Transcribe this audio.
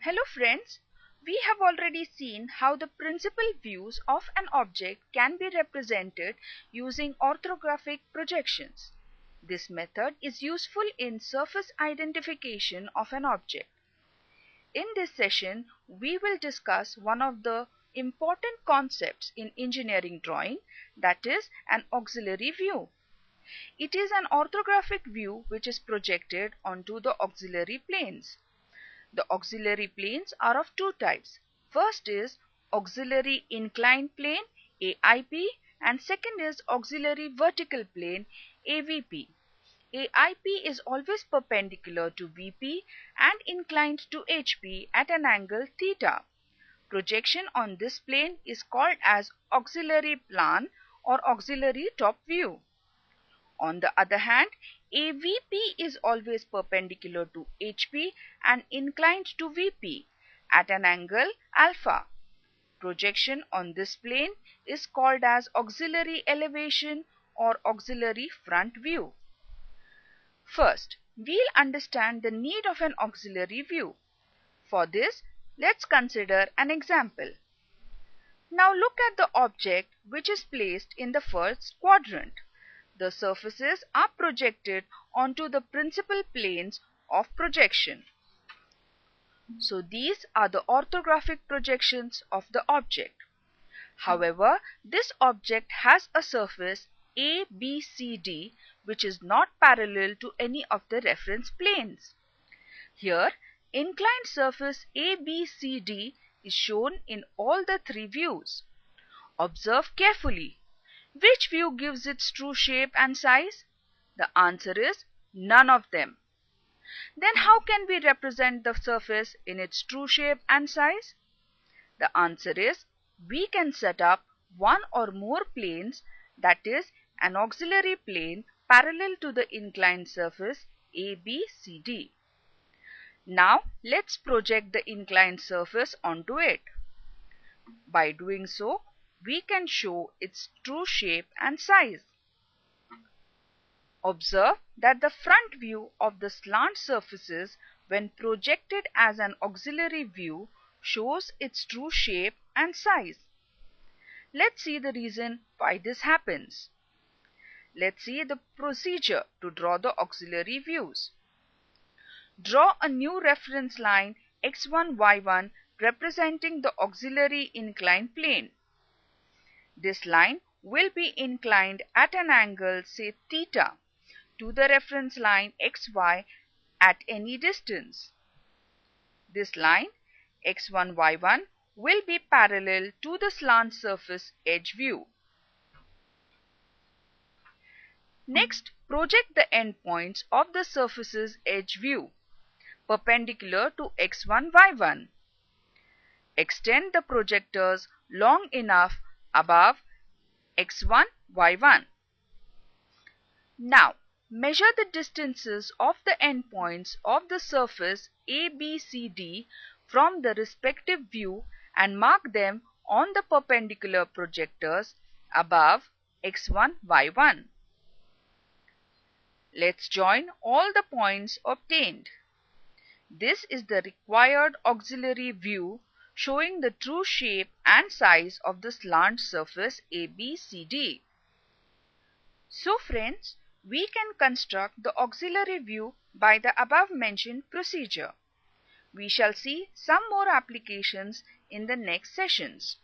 Hello friends, we have already seen how the principal views of an object can be represented using orthographic projections. This method is useful in surface identification of an object. In this session, we will discuss one of the important concepts in engineering drawing, that is an auxiliary view. It is an orthographic view which is projected onto the auxiliary planes. The auxiliary planes are of two types. First is auxiliary inclined plane AIP and second is auxiliary vertical plane AVP. AIP is always perpendicular to VP and inclined to HP at an angle theta. Projection on this plane is called as auxiliary plan or auxiliary top view. On the other hand, AVP is always perpendicular to HP and inclined to VP at an angle alpha. Projection on this plane is called as auxiliary elevation or auxiliary front view. First, we'll understand the need of an auxiliary view. For this, let's consider an example. Now look at the object which is placed in the first quadrant. The surfaces are projected onto the principal planes of projection. So these are the orthographic projections of the object. However, this object has a surface ABCD which is not parallel to any of the reference planes. Here, inclined surface ABCD is shown in all the three views. Observe carefully. Which view gives its true shape and size? The answer is none of them. Then how can we represent the surface in its true shape and size? The answer is we can set up one or more planes, that is an auxiliary plane parallel to the inclined surface ABCD. Now let's project the inclined surface onto it. By doing so, we can show its true shape and size. Observe that the front view of the slant surfaces when projected as an auxiliary view shows its true shape and size. Let's see the reason why this happens. Let's see the procedure to draw the auxiliary views. Draw a new reference line x1, y1 representing the auxiliary inclined plane. This line will be inclined at an angle, say theta, to the reference line xy at any distance. This line x1, y1 will be parallel to the slant surface edge view. Next, project the endpoints of the surface's edge view perpendicular to x1, y1. Extend the projectors long enough above x1, y1. Now, measure the distances of the endpoints of the surface ABCD from the respective view and mark them on the perpendicular projectors above x1, y1. Let's join all the points obtained. This is the required auxiliary view showing the true shape and size of the slant surface ABCD. So friends, we can construct the auxiliary view by the above mentioned procedure. We shall see some more applications in the next sessions.